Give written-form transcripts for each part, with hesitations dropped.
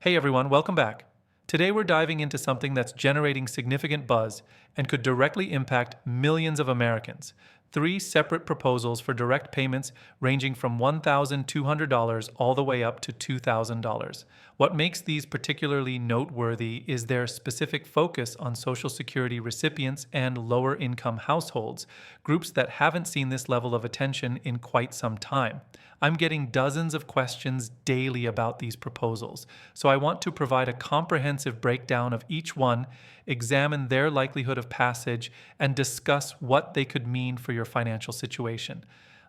Hey everyone, welcome back. Today we're diving into something that's generating significant buzz and could directly impact millions of Americans. Three separate proposals for direct payments ranging from $1,200 all the way up to $2,000. What makes these particularly noteworthy is their specific focus on Social Security recipients and lower income households, groups that haven't seen this level of attention in quite some time. I'm getting dozens of questions daily about these proposals, so I want to provide a comprehensive breakdown of each one, examine their likelihood of passage, and discuss what they could mean for your financial situation.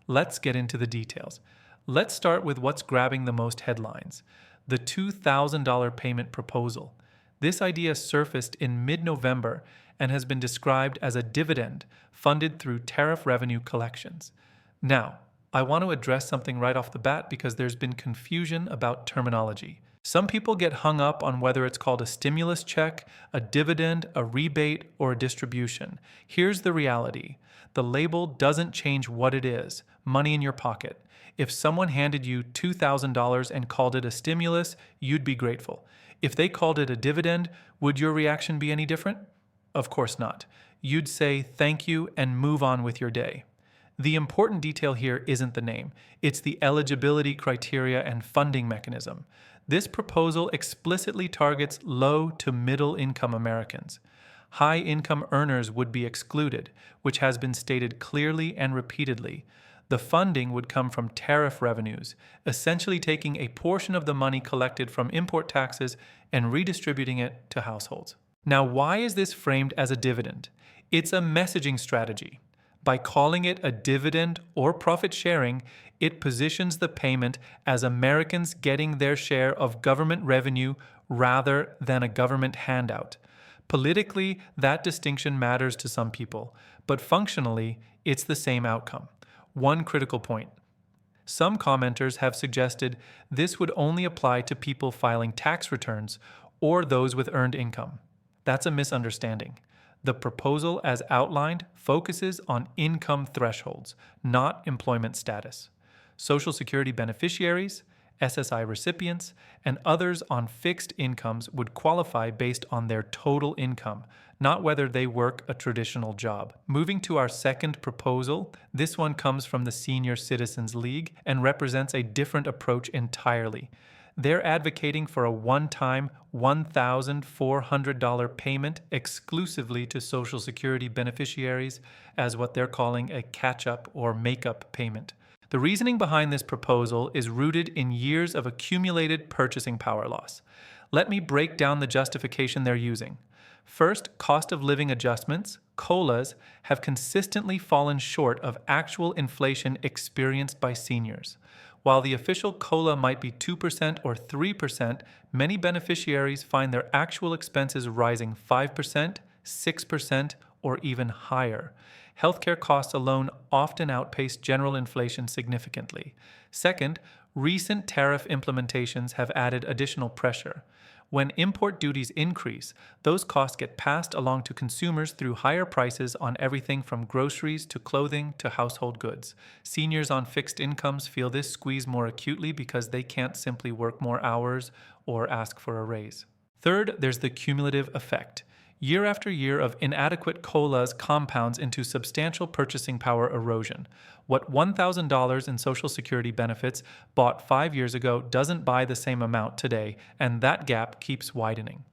Let's get into the details. Let's start with what's grabbing the most headlines: the $2,000 payment proposal. This idea surfaced in mid-November and has been described as a dividend funded through tariff revenue collections. Now, I want to address something right off the bat because there's been confusion about terminology. Some people get hung up on whether it's called a stimulus check, a dividend, a rebate, or a distribution. Here's the reality. The label doesn't change what it is: money in your pocket. If someone handed you $2,000 and called it a stimulus, you'd be grateful. If they called it a dividend, would your reaction be any different? Of course not. You'd say thank you and move on with your day. The important detail here isn't the name, it's the eligibility criteria and funding mechanism. This proposal explicitly targets low to middle income Americans. High income earners would be excluded, which has been stated clearly and repeatedly. The funding would come from tariff revenues, essentially taking a portion of the money collected from import taxes and redistributing it to households. Now, why is this framed as a dividend? It's a messaging strategy. By calling it a dividend or profit sharing, it positions the payment as Americans getting their share of government revenue rather than a government handout. Politically, that distinction matters to some people, but functionally, it's the same outcome. One critical point. Some commenters have suggested this would only apply to people filing tax returns or those with earned income. That's a misunderstanding. The proposal, as outlined, focuses on income thresholds, not employment status. Social Security beneficiaries, SSI recipients, and others on fixed incomes would qualify based on their total income, not whether they work a traditional job. Moving to our second proposal, this one comes from the Senior Citizens League and represents a different approach entirely. They're advocating for a one-time $1,400 payment exclusively to Social Security beneficiaries as what they're calling a catch-up or make-up payment. The reasoning behind this proposal is rooted in years of accumulated purchasing power loss. Let me break down the justification they're using. First, cost of living adjustments, COLAs, have consistently fallen short of actual inflation experienced by seniors. While the official COLA might be 2% or 3%, many beneficiaries find their actual expenses rising 5%, 6%, or even higher. Healthcare costs alone often outpace general inflation significantly. Second, recent tariff implementations have added additional pressure. When import duties increase, those costs get passed along to consumers through higher prices on everything from groceries to clothing to household goods. Seniors on fixed incomes feel this squeeze more acutely because they can't simply work more hours or ask for a raise. Third, there's the cumulative effect. Year after year of inadequate COLAs compounds into substantial purchasing power erosion. What $1,000 in Social Security benefits bought 5 years ago doesn't buy the same amount today, and that gap keeps widening.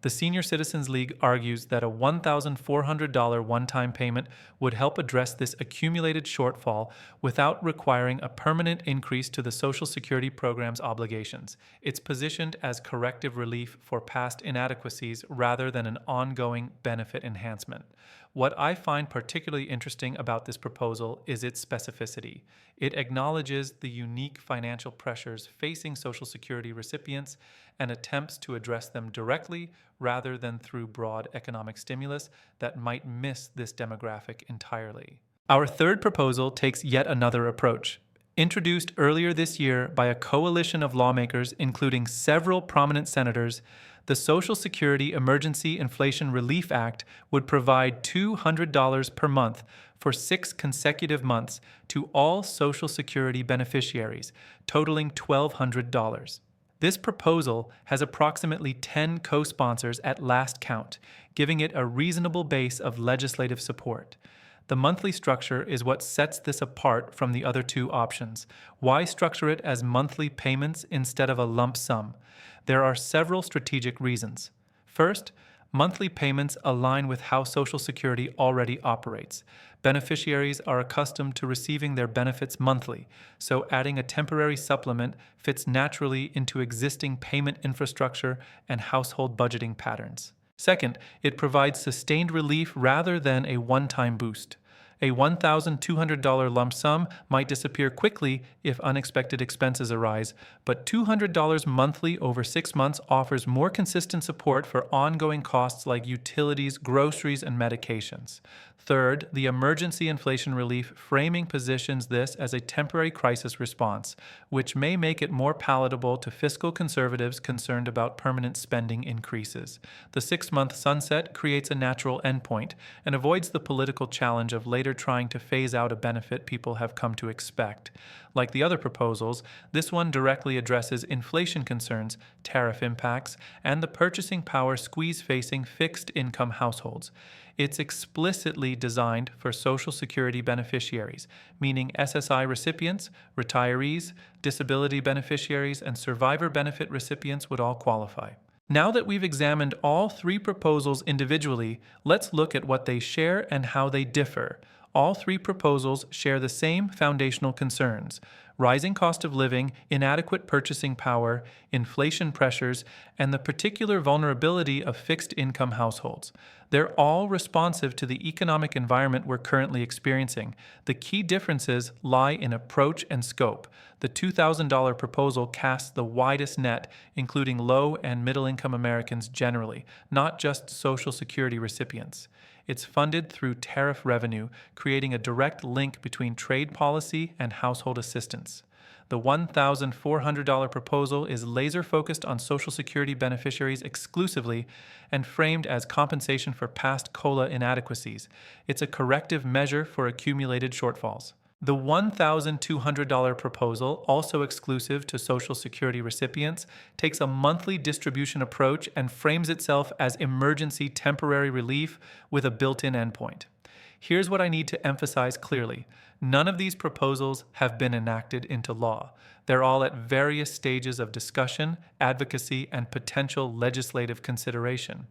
The Senior Citizens League argues that a $1,400 one-time payment would help address this accumulated shortfall without requiring a permanent increase to the Social Security program's obligations. It's positioned as corrective relief for past inadequacies rather than an ongoing benefit enhancement. What I find particularly interesting about this proposal is its specificity. It acknowledges the unique financial pressures facing Social Security recipients and attempts to address them directly rather than through broad economic stimulus that might miss this demographic entirely. Our third proposal takes yet another approach. Introduced earlier this year by a coalition of lawmakers, including several prominent senators, the Social Security Emergency Inflation Relief Act would provide $200 per month for 6 consecutive months to all Social Security beneficiaries, totaling $1,200. This proposal has approximately 10 co-sponsors at last count, giving it a reasonable base of legislative support. The monthly structure is what sets this apart from the other two options. Why structure it as monthly payments instead of a lump sum? There are several strategic reasons. First, monthly payments align with how Social Security already operates. Beneficiaries are accustomed to receiving their benefits monthly, so adding a temporary supplement fits naturally into existing payment infrastructure and household budgeting patterns. Second, it provides sustained relief rather than a one-time boost. A $1,200 lump sum might disappear quickly if unexpected expenses arise, but $200 monthly over 6 months offers more consistent support for ongoing costs like utilities, groceries, and medications. Third, the emergency inflation relief framing positions this as a temporary crisis response, which may make it more palatable to fiscal conservatives concerned about permanent spending increases. The 6-month sunset creates a natural endpoint and avoids the political challenge of later trying to phase out a benefit people have come to expect. Like the other proposals, this one directly addresses inflation concerns, tariff impacts, and the purchasing power squeeze facing fixed income households. It's explicitly designed for Social Security beneficiaries, meaning SSI recipients, retirees, disability beneficiaries, and survivor benefit recipients would all qualify. Now that we've examined all three proposals individually, let's look at what they share and how they differ. All three proposals share the same foundational concerns: rising cost of living, inadequate purchasing power, inflation pressures, and the particular vulnerability of fixed income households. They're all responsive to the economic environment we're currently experiencing. The key differences lie in approach and scope. The $2,000 proposal casts the widest net, including low and middle income Americans generally, not just Social Security recipients. It's funded through tariff revenue, creating a direct link between trade policy and household assistance. The $1,400 proposal is laser-focused on Social Security beneficiaries exclusively and framed as compensation for past COLA inadequacies. It's a corrective measure for accumulated shortfalls. The $1,200 proposal, also exclusive to Social Security recipients, takes a monthly distribution approach and frames itself as emergency temporary relief with a built-in endpoint. Here's what I need to emphasize clearly. None of these proposals have been enacted into law. They're all at various stages of discussion, advocacy, and potential legislative consideration.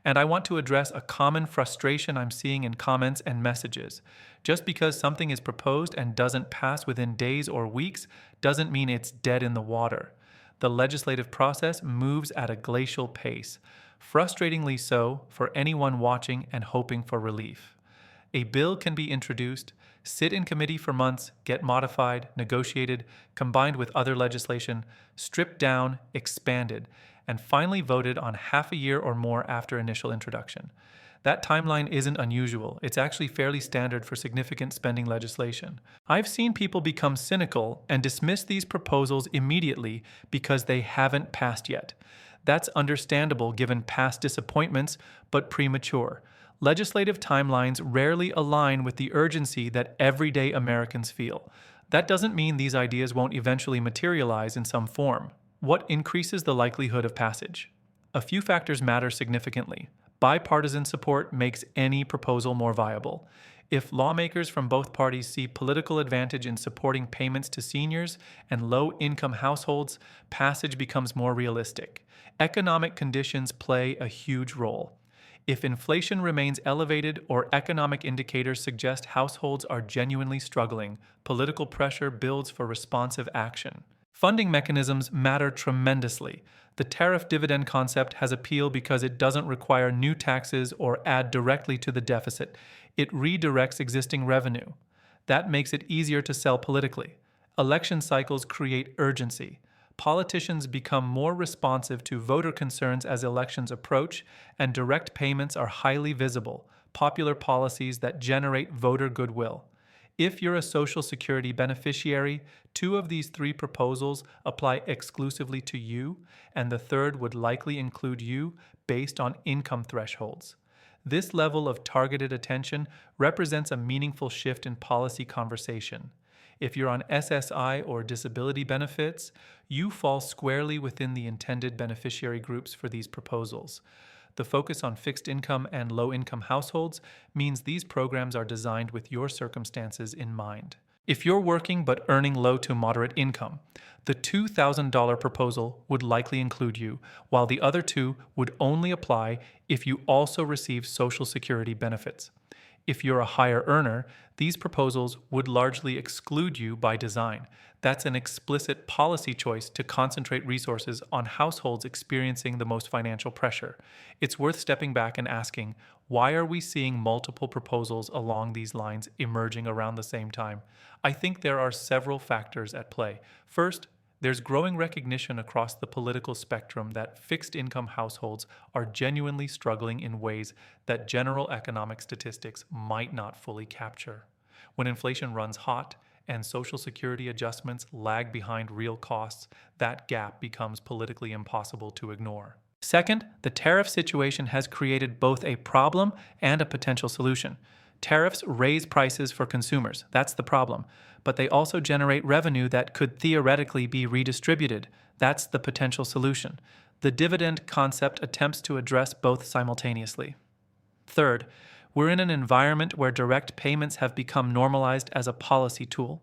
And I want to address a common frustration I'm seeing in comments and messages. Just because something is proposed and doesn't pass within days or weeks doesn't mean it's dead in the water. The legislative process moves at a glacial pace, frustratingly so for anyone watching and hoping for relief. A bill can be introduced, sit in committee for months, get modified, negotiated, combined with other legislation, stripped down, expanded, and finally voted on half a year or more after initial introduction. That timeline isn't unusual. It's actually fairly standard for significant spending legislation. I've seen people become cynical and dismiss these proposals immediately because they haven't passed yet. That's understandable given past disappointments, but premature. Legislative timelines rarely align with the urgency that everyday Americans feel. That doesn't mean these ideas won't eventually materialize in some form. What increases the likelihood of passage? A few factors matter significantly. Bipartisan support makes any proposal more viable. If lawmakers from both parties see political advantage in supporting payments to seniors and low-income households, passage becomes more realistic. Economic conditions play a huge role. If inflation remains elevated or economic indicators suggest households are genuinely struggling, political pressure builds for responsive action. Funding mechanisms matter tremendously. The tariff dividend concept has appeal because it doesn't require new taxes or add directly to the deficit. It redirects existing revenue. That makes it easier to sell politically. Election cycles create urgency. Politicians become more responsive to voter concerns as elections approach, and direct payments are highly visible, popular policies that generate voter goodwill. If you're a Social Security beneficiary, 2 of these 3 proposals apply exclusively to you, and the third would likely include you based on income thresholds. This level of targeted attention represents a meaningful shift in policy conversation. If you're on SSI or disability benefits, you fall squarely within the intended beneficiary groups for these proposals. The focus on fixed income and low income households means these programs are designed with your circumstances in mind. If you're working but earning low to moderate income, the $2,000 proposal would likely include you, while the other two would only apply if you also receive Social Security benefits. If you're a higher earner, these proposals would largely exclude you by design. That's an explicit policy choice to concentrate resources on households experiencing the most financial pressure. It's worth stepping back and asking, why are we seeing multiple proposals along these lines emerging around the same time? I think there are several factors at play. First, there's growing recognition across the political spectrum that fixed income households are genuinely struggling in ways that general economic statistics might not fully capture. When inflation runs hot and Social Security adjustments lag behind real costs, that gap becomes politically impossible to ignore. Second, the tariff situation has created both a problem and a potential solution. Tariffs raise prices for consumers. That's the problem. But they also generate revenue that could theoretically be redistributed. That's the potential solution. The dividend concept attempts to address both simultaneously. Third, we're in an environment where direct payments have become normalized as a policy tool.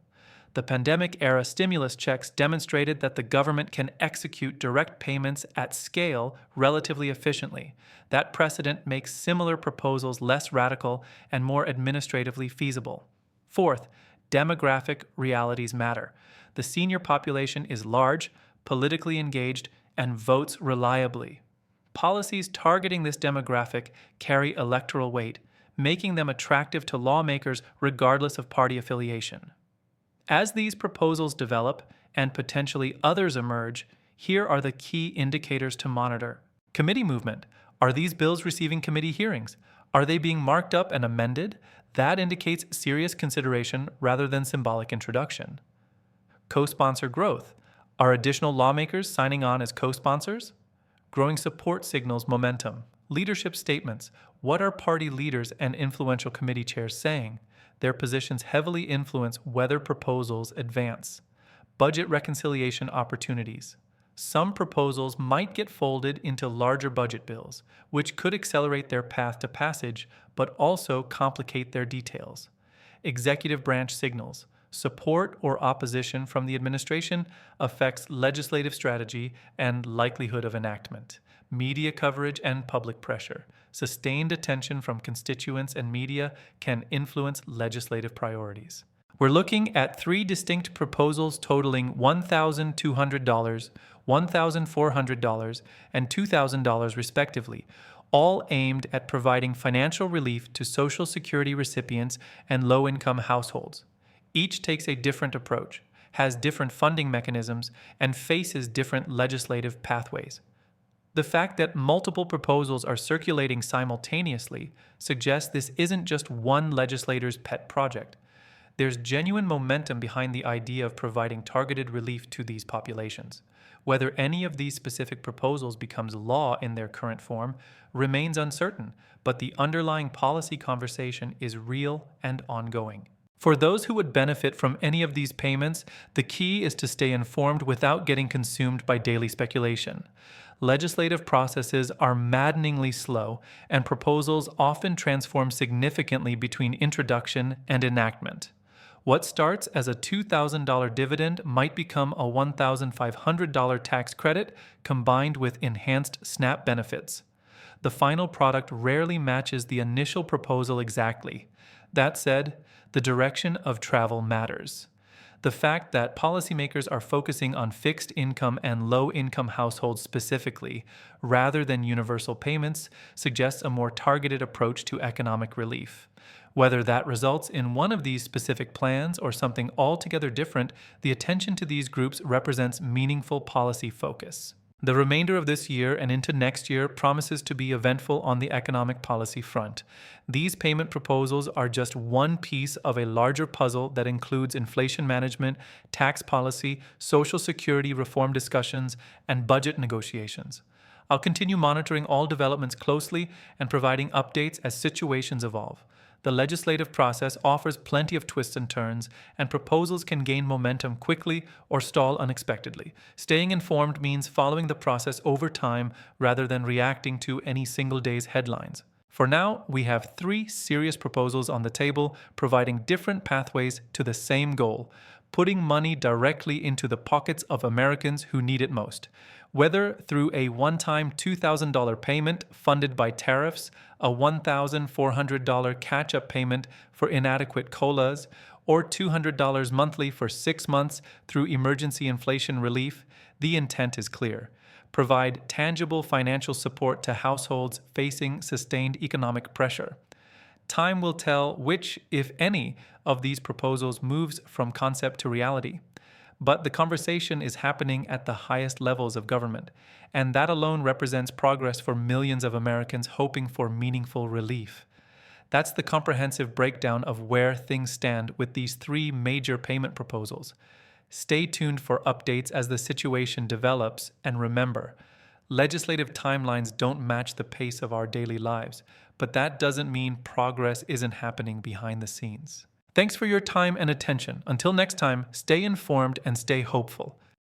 The pandemic-era stimulus checks demonstrated that the government can execute direct payments at scale relatively efficiently. That precedent makes similar proposals less radical and more administratively feasible. Fourth, demographic realities matter. The senior population is large, politically engaged, and votes reliably. Policies targeting this demographic carry electoral weight, making them attractive to lawmakers regardless of party affiliation. As these proposals develop and potentially others emerge, here are the key indicators to monitor. Committee movement. Are these bills receiving committee hearings? Are they being marked up and amended? That indicates serious consideration rather than symbolic introduction. Co-sponsor growth. Are additional lawmakers signing on as co-sponsors? Growing support signals momentum. Leadership statements. What are party leaders and influential committee chairs saying? Their positions heavily influence whether proposals advance. Budget reconciliation opportunities. Some proposals might get folded into larger budget bills, which could accelerate their path to passage, but also complicate their details. Executive branch signals. Support or opposition from the administration affects legislative strategy and likelihood of enactment. Media coverage and public pressure. Sustained attention from constituents and media can influence legislative priorities. We're looking at three distinct proposals totaling $1,200, $1,400, and $2,000 respectively, all aimed at providing financial relief to Social Security recipients and low-income households. Each takes a different approach, has different funding mechanisms, and faces different legislative pathways. The fact that multiple proposals are circulating simultaneously suggests this isn't just one legislator's pet project. There's genuine momentum behind the idea of providing targeted relief to these populations. Whether any of these specific proposals becomes law in their current form remains uncertain, but the underlying policy conversation is real and ongoing. For those who would benefit from any of these payments, the key is to stay informed without getting consumed by daily speculation. Legislative processes are maddeningly slow, and proposals often transform significantly between introduction and enactment. What starts as a $2,000 dividend might become a $1,500 tax credit combined with enhanced SNAP benefits. The final product rarely matches the initial proposal exactly. That said, the direction of travel matters. The fact that policymakers are focusing on fixed income and low-income households specifically, rather than universal payments, suggests a more targeted approach to economic relief. Whether that results in one of these specific plans or something altogether different, the attention to these groups represents meaningful policy focus. The remainder of this year and into next year promises to be eventful on the economic policy front. These payment proposals are just one piece of a larger puzzle that includes inflation management, tax policy, Social Security reform discussions, and budget negotiations. I'll continue monitoring all developments closely and providing updates as situations evolve. The legislative process offers plenty of twists and turns, and proposals can gain momentum quickly or stall unexpectedly. Staying informed means following the process over time rather than reacting to any single day's headlines. For now, we have 3 serious proposals on the table, providing different pathways to the same goal: putting money directly into the pockets of Americans who need it most. Whether through a one-time $2,000 payment funded by tariffs, a $1,400 catch-up payment for inadequate COLAs, or $200 monthly for 6 months through emergency inflation relief, the intent is clear: provide tangible financial support to households facing sustained economic pressure. Time will tell which, if any, of these proposals moves from concept to reality. But the conversation is happening at the highest levels of government, and that alone represents progress for millions of Americans hoping for meaningful relief. That's the comprehensive breakdown of where things stand with these 3 major payment proposals. Stay tuned for updates as the situation develops, and remember, legislative timelines don't match the pace of our daily lives, but that doesn't mean progress isn't happening behind the scenes. Thanks for your time and attention. Until next time, stay informed and stay hopeful.